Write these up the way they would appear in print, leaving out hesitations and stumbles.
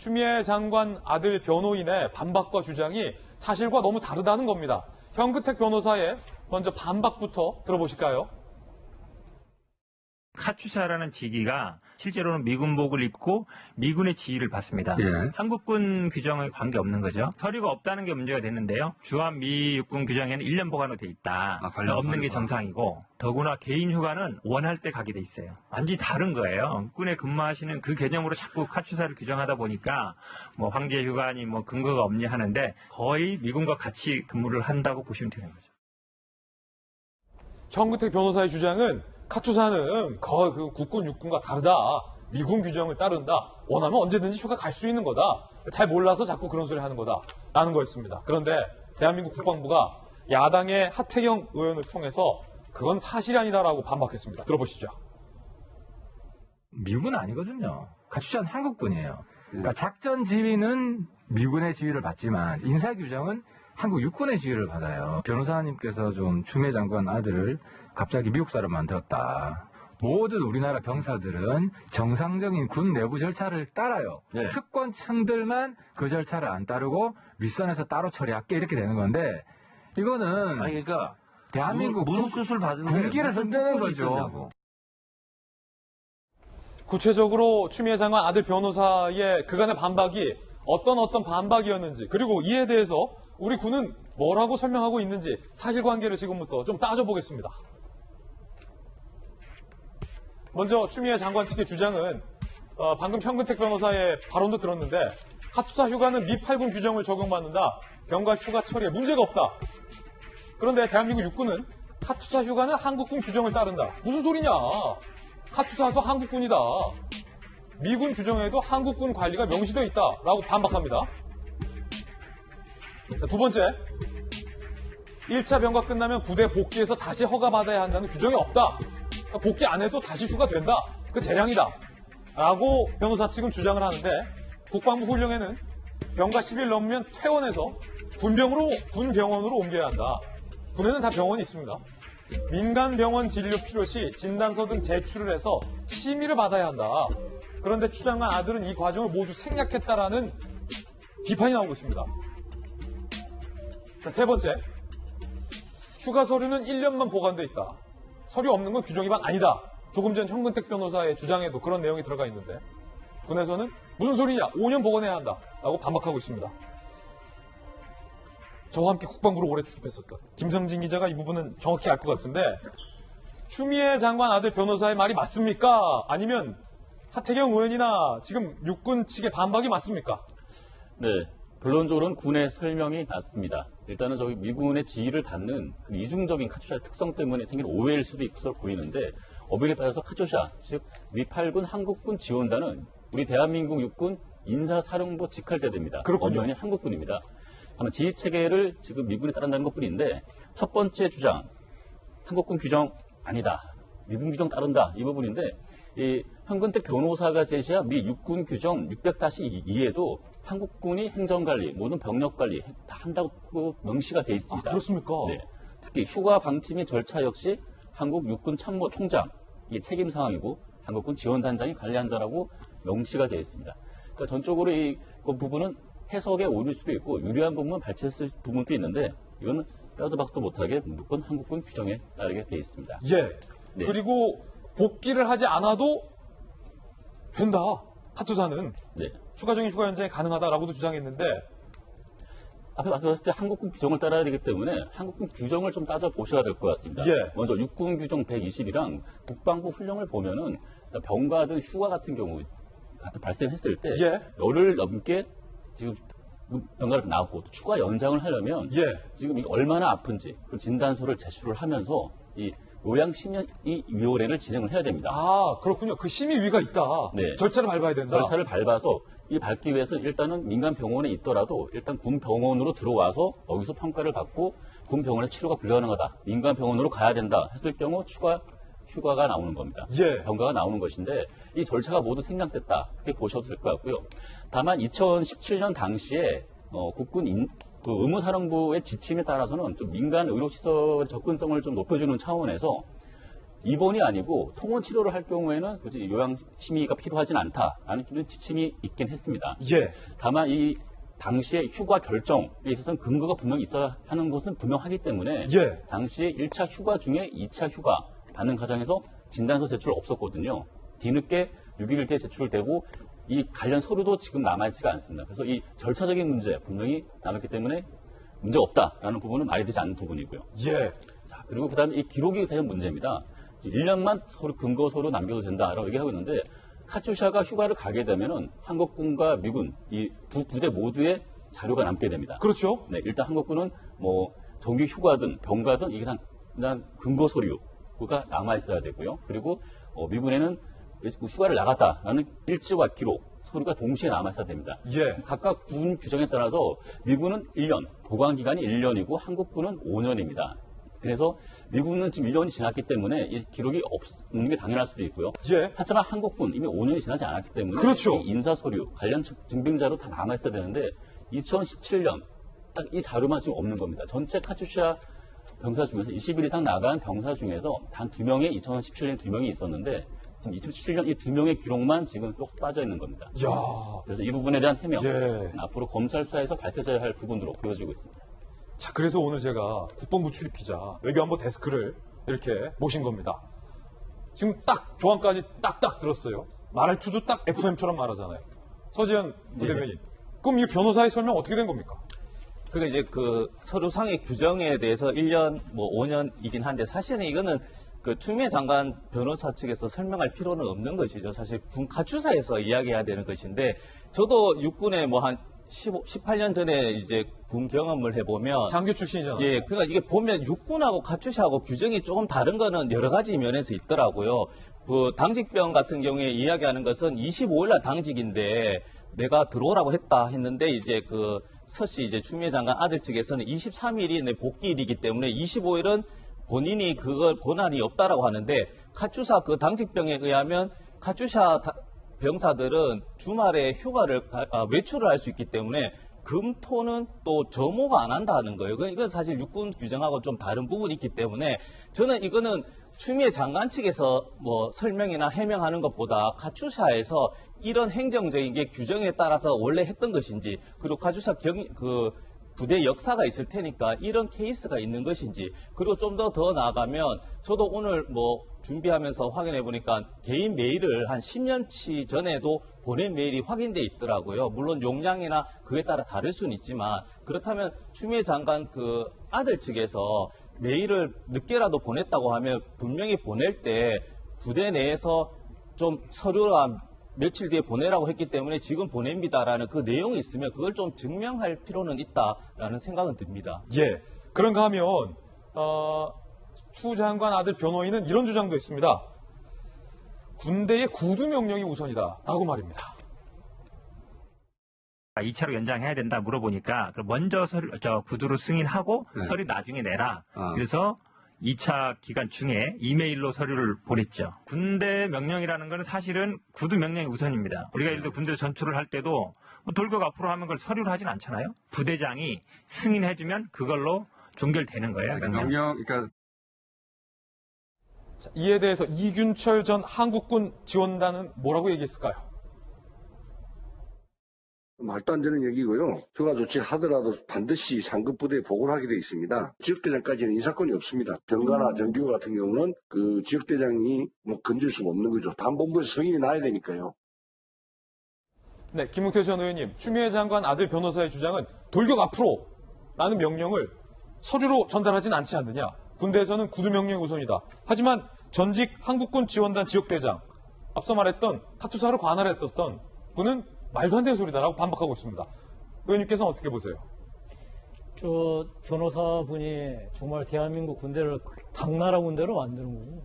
추미애 장관 아들 변호인의 반박과 주장이 사실과 너무 다르다는 겁니다. 현근택 변호사의 먼저 반박부터 들어보실까요? 카투사라는 직위가 실제로는 미군복을 입고 미군의 지휘를 받습니다. 예. 한국군 규정에 관계없는 거죠. 서류가 없다는 게 문제가 되는데요. 주한 미 육군 규정에는 1년 보관으로 돼 있다. 관련 없는 게 서류가. 정상이고 더구나 개인 휴가는 원할 때 가게 돼 있어요. 완전히 다른 거예요. 육군에 근무하시는 그 개념으로 자꾸 카투사를 규정하다 보니까 뭐 황제 휴가니 뭐 근거가 없니 하는데 거의 미군과 같이 근무를 한다고 보시면 되는 거죠. 현근택 변호사의 주장은 카투사는 그 국군 육군과 다르다. 미군 규정을 따른다. 원하면 언제든지 휴가 갈 수 있는 거다. 잘 몰라서 자꾸 그런 소리 하는 거다. 라는 거였습니다. 그런데 대한민국 국방부가 야당의 하태경 의원을 통해서 그건 사실이 아니다라고 반박했습니다. 들어보시죠. 미군은 아니거든요. 카투사는 한국군이에요. 그러니까 작전 지휘는 미군의 지휘를 받지만 인사 규정은 한국 육군의 지휘를 받아요. 변호사님께서 좀 추미애 장관 아들을 갑자기 미국사로 만들었다. 모든 우리나라 병사들은 정상적인 군 내부 절차를 따라요. 네. 특권층들만 그 절차를 안 따르고 윗선에서 따로 처리할게 이렇게 되는 건데 이거는 아니 그러니까 대한민국 무릎 수술 받은데 군기를 무슨 흔드는 특권이 거죠. 있었냐고. 구체적으로 추미애 장관 아들 변호사의 그간의 반박이 어떤 반박이었는지 그리고 이에 대해서 우리 군은 뭐라고 설명하고 있는지 사실관계를 지금부터 좀 따져보겠습니다. 먼저 추미애 장관 측의 주장은 방금 현근택 변호사의 발언도 들었는데 카투사 휴가는 미 8군 규정을 적용받는다. 병가 휴가 처리에 문제가 없다. 그런데 대한민국 육군은 카투사 휴가는 한국군 규정을 따른다. 무슨 소리냐. 카투사도 한국군이다. 미군 규정에도 한국군 관리가 명시되어 있다라고 반박합니다. 자, 두 번째, 1차 병가 끝나면 부대 복귀해서 다시 허가받아야 한다는 규정이 없다. 그러니까 복귀 안 해도 다시 휴가 된다. 그 재량이다. 라고 변호사 측은 주장을 하는데 국방부 훈령에는 병가 10일 넘으면 퇴원해서 군병원으로 옮겨야 한다. 군에는 다 병원이 있습니다. 민간병원 진료 필요 시 진단서 등 제출을 해서 심의를 받아야 한다. 그런데 추 장관 아들은 이 과정을 모두 생략했다라는 비판이 나오고 있습니다. 자, 세 번째, 휴가 서류는 1년만 보관돼 있다. 서류 없는 건 규정 위반 아니다. 조금 전 현근택 변호사의 주장에도 그런 내용이 들어가 있는데 군에서는 무슨 소리냐, 5년 보관해야 한다 라고 반박하고 있습니다. 저와 함께 국방부로 오래 출입했었던 김성진 기자가 이 부분은 정확히 알 것 같은데 추미애 장관 아들 변호사의 말이 맞습니까? 아니면 하태경 의원이나 지금 육군 측의 반박이 맞습니까? 네, 결론적으로는 군의 설명이 맞습니다. 일단은 저기 미군의 지휘를 받는 그 이중적인 카투샤의 특성 때문에 생긴 오해일 수도 있어 보이는데 어벽에 따라서 카투샤, 즉 미8군 한국군 지원단은 우리 대한민국 육군 인사사령부 직할대대입니다. 그렇군요. 엄연히 한국군입니다. 다만 지휘 체계를 지금 미군에 따른다는 것뿐인데 첫 번째 주장, 한국군 규정 아니다. 미군 규정 따른다. 이 부분인데 이 현근택 변호사가 제시한 미 육군 규정 600-2에도 한국군이 행정관리, 모든 병력관리 다 한다고 명시가 돼 있습니다. 아, 그렇습니까? 네. 특히 휴가 방치 및 절차 역시 한국 육군 참모 총장 이게 책임 사항이고 한국군 지원단장이 관리한다라고 명시가 되어 있습니다. 그러니까 전적으로 이 부분은 해석에 오를 수도 있고 유리한 부분은 발췌했을 부분도 있는데 이거는 빼도 박도 못하게 무조건 한국군 규정에 따르게 되어 있습니다. 예. 네. 그리고 복귀를 하지 않아도 된다. 카투사는 네. 추가적인 휴가 연장이 가능하다라고도 주장했는데 앞에 말씀드렸을 때 한국군 규정을 따라야 되기 때문에 한국군 규정을 좀 따져보셔야 될 것 같습니다. 예. 먼저 육군 규정 120이랑 국방부 훈령을 보면은 병가든 휴가 같은 경우 같은 발생했을 때 예. 열흘 넘게 지금 병가를 나왔고 또 추가 연장을 하려면 예. 지금 이게 얼마나 아픈지 그 진단서를 제출을 하면서 이 요양심의위원회를 진행을 해야 됩니다. 아, 그렇군요. 그 심의위가 있다. 네. 절차를 밟아야 된다. 절차를 밟아서 이 밟기 위해서 일단은 민간 병원에 있더라도 일단 군 병원으로 들어와서 여기서 평가를 받고 군 병원의 치료가 불가능하다. 민간 병원으로 가야 된다 했을 경우 추가 휴가가 나오는 겁니다. 예. 병가가 나오는 것인데 이 절차가 모두 생략됐다. 이렇게 보셔도 될 것 같고요. 다만 2017년 당시에 국군 그 의무사령부의 지침에 따라서는 좀 민간 의료시설 접근성을 좀 높여주는 차원에서 입원이 아니고 통원 치료를 할 경우에는 굳이 요양심의가 필요하진 않다라는 지침이 있긴 했습니다. 예. 다만 이 당시에 휴가 결정에 있어서는 근거가 분명히 있어야 하는 것은 분명하기 때문에 예. 당시에 1차 휴가 중에 2차 휴가 받는 과정에서 진단서 제출 없었거든요. 뒤늦게 6일 뒤에 제출되고 이 관련 서류도 지금 남아있지가 않습니다. 그래서 이 절차적인 문제 분명히 남았기 때문에 문제 없다라는 부분은 말이 되지 않는 부분이고요. 예. 자, 그리고 그다음에 이 기록이 대한 문제입니다. 지금 1년만 서류 근거 서류 남겨도 된다라고 얘기하고 있는데 카츄샤가 휴가를 가게 되면은 한국군과 미군 이 두 부대 모두의 자료가 남게 됩니다. 그렇죠. 네, 일단 한국군은 뭐 정규 휴가든 병가든 이게 일단 근거 서류가 남아 있어야 되고요. 그리고 미군에는 휴가를 나갔다라는 일지와 기록 서류가 동시에 남아 있어야 됩니다. 예. 각각 군 규정에 따라서 미군은 1년, 보관 기간이 1년이고 한국군은 5년입니다. 그래서 미군은 지금 1년이 지났기 때문에 이 기록이 없는 게 당연할 수도 있고요. 예. 하지만 한국군 이미 5년이 지나지 않았기 때문에 그렇죠. 이 인사 서류, 관련 증빙자로 다 남아 있어야 되는데 2017년 딱 이 자료만 지금 없는 겁니다. 전체 카츄샤 병사 중에서 20일 이상 나간 병사 중에서 단 2명의 2017년에 2명이 있었는데 지금 2017년 이 2명의 기록만 지금 쏙 빠져 있는 겁니다. 야. 그래서 이 부분에 대한 해명 예. 앞으로 검찰 수사에서 밝혀져야 할 부분으로 보여지고 있습니다. 자, 그래서 오늘 제가 국방부 출입기자 외교안보 데스크를 이렇게 모신 겁니다. 지금 딱 조항까지 딱딱 들었어요. 말투도 딱 FM처럼 말하잖아요. 서지현 부대변인. 그럼 이 변호사의 설명 어떻게 된 겁니까? 그게 이제 그 서류상의 규정에 대해서 1년, 뭐 5년이긴 한데 사실은 이거는 그 추미애 장관 변호사 측에서 설명할 필요는 없는 것이죠. 사실 군 가추사에서 이야기해야 되는 것인데 저도 육군에 뭐 한 18년 전에 이제 군 경험을 해보면 장교 출신이잖아요. 예, 그러니까 이게 보면 육군하고 가추샤하고 규정이 조금 다른 거는 여러 가지 면에서 있더라고요. 그 당직병 같은 경우에 이야기하는 것은 25일 날 당직인데 내가 들어오라고 했는데 이제 그 서씨 이제 추미애 장관 아들 측에서는 23일이 내 복귀일이기 때문에 25일은 본인이 그걸 권한이 없다라고 하는데 카투사 그 당직병에 의하면 카투샤 병사들은 주말에 휴가를 외출을 할 수 있기 때문에 금토는 또 점호가 안 한다는 거예요. 이건 사실 육군 규정하고 좀 다른 부분이 있기 때문에 저는 이거는 추미애 장관 측에서 뭐 설명이나 해명하는 것보다 카투샤에서 이런 행정적인 게 규정에 따라서 원래 했던 것인지 그리고 카투샤 부대 역사가 있을 테니까 이런 케이스가 있는 것인지 그리고 좀 더 나아가면 저도 오늘 뭐 준비하면서 확인해 보니까 개인 메일을 한 10년치 전에도 보낸 메일이 확인돼 있더라고요. 물론 용량이나 그에 따라 다를 수는 있지만 그렇다면 추미애 장관 그 아들 측에서 메일을 늦게라도 보냈다고 하면 분명히 보낼 때 부대 내에서 좀 서류가 며칠 뒤에 보내라고 했기 때문에 지금 보냅니다라는 그 내용이 있으면 그걸 좀 증명할 필요는 있다라는 생각은 듭니다. 예. 그런가 하면 추 장관 아들 변호인은 이런 주장도 했습니다. 군대의 구두 명령이 우선이다라고 말입니다. 2차로 연장해야 된다 물어보니까 그럼 먼저 구두로 승인하고 네. 서류 나중에 내라. 그래서 2차 기간 중에 이메일로 서류를 보냈죠. 군대 명령이라는 건 사실은 구두 명령이 우선입니다. 우리가 예를 들어 군대 전출을 할 때도 돌격 앞으로 하면 그걸 서류를 하진 않잖아요. 부대장이 승인해주면 그걸로 종결되는 거예요. 그러니까 자, 이에 대해서 이균철 전 한국군 지원단은 뭐라고 얘기했을까요? 말도 안 되는 얘기고요. 휴가 조치를 하더라도 반드시 상급부대에 보고를 하게 되어 있습니다. 지역대장까지는 인사권이 없습니다. 병가나 정규 같은 경우는 그 지역대장이 뭐 건질 수가 없는 거죠. 단본부에서 승인이 나야 되니까요. 네, 김웅태 전 의원님, 추미애 장관 아들 변호사의 주장은 돌격 앞으로 라는 명령을 서류로 전달하진 않지 않느냐. 군대에서는 구두 명령이 우선이다. 하지만 전직 한국군 지원단 지역대장, 앞서 말했던 카투사로 관할했었던 분은 말도 안 되는 소리다라고 반박하고 있습니다. 의원님께서는 어떻게 보세요? 저 변호사분이 정말 대한민국 군대를 당나라 군대로 만드는 거고,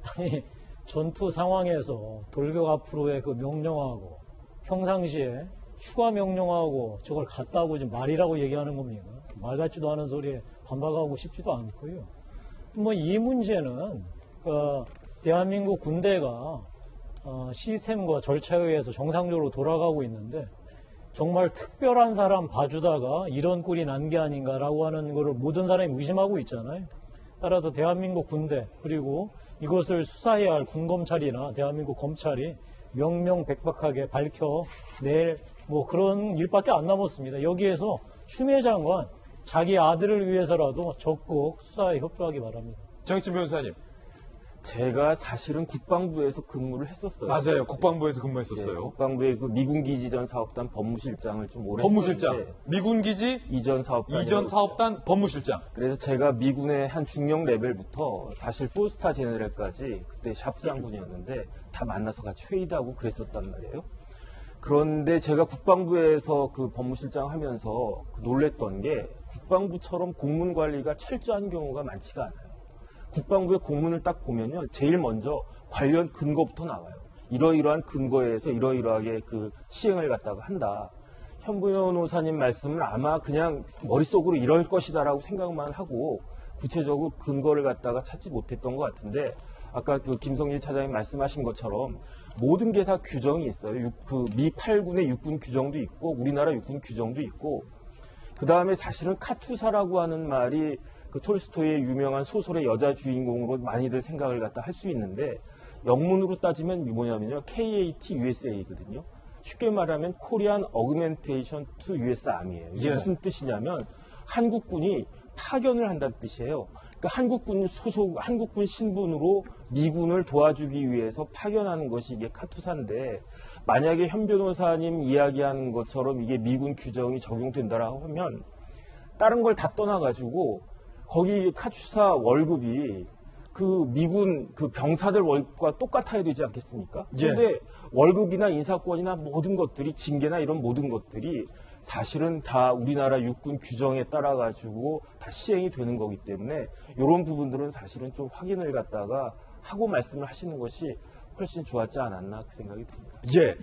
아니 전투 상황에서 돌격 앞으로의 그 명령하고 평상시에 휴가 명령하고 저걸 같다고 지금 말이라고 얘기하는 겁니까? 말 같지도 않은 소리에 반박하고 싶지도 않고요. 뭐 이 문제는 대한민국 군대가 시스템과 절차에 의해서 정상적으로 돌아가고 있는데 정말 특별한 사람 봐주다가 이런 꼴이 난 게 아닌가라고 하는 거를 모든 사람이 의심하고 있잖아요. 따라서 대한민국 군대 그리고 이것을 수사해야 할 군검찰이나 대한민국 검찰이 명명백백하게 밝혀낼 뭐 그런 일밖에 안 남았습니다. 여기에서 추미애 장관 자기 아들을 위해서라도 적극 수사에 협조하기 바랍니다. 정익진 변호사님. 제가 사실은 국방부에서 근무를 했었어요. 맞아요. 국방부에서 네, 근무했었어요. 국방부의 그 미군기지전 사업단 법무실장을 좀 오래 법무실장. 했었는데, 미군기지 이전 사업단 이전 사업단 법무실장. 그래서 제가 미군의 한 중령 레벨부터 사실 4스타 제네럴까지 그때 샤프 장군이었는데 다 만나서 같이 회의도 하고 그랬었단 말이에요. 그런데 제가 국방부에서 그 법무실장 하면서 놀랬던 게 국방부처럼 공문 관리가 철저한 경우가 많지가 않아요. 국방부의 공문을 딱 보면요, 제일 먼저 관련 근거부터 나와요. 이러이러한 근거에서 이러이러하게 그 시행을 갖다가 한다. 현 변호사님 말씀은 아마 그냥 머릿속으로 이럴 것이다라고 생각만 하고 구체적으로 근거를 갖다가 찾지 못했던 것 같은데, 아까 그 김성일 차장님 말씀하신 것처럼 모든 게 다 규정이 있어요. 그 미 8군의 육군 규정도 있고 우리나라 육군 규정도 있고, 그 다음에 사실은 카투사라고 하는 말이 그 톨스토이의 유명한 소설의 여자 주인공으로 많이들 생각을 갖다 할 수 있는데, 영문으로 따지면 뭐냐면요, KAT USA거든요. 쉽게 말하면 코리안 어그멘테이션 투 US 아미예요. 이게 예. 무슨 뜻이냐면 한국군이 파견을 한다는 뜻이에요. 그러니까 한국군 신분으로 미군을 도와주기 위해서 파견하는 것이 이게 카투사인데, 만약에 현 변호사님 이야기하는 것처럼 이게 미군 규정이 적용된다라고 하면 다른 걸 다 떠나가지고 거기 카투사 월급이 그 미군 그 병사들 월급과 똑같아야 되지 않겠습니까? 그런데 월급이나 인사권이나 모든 것들이, 징계나 이런 모든 것들이 사실은 다 우리나라 육군 규정에 따라 가지고 다 시행이 되는 거기 때문에 이런 부분들은 사실은 좀 확인을 갖다가 하고 말씀을 하시는 것이 훨씬 좋았지 않았나 그 생각이 듭니다. 예.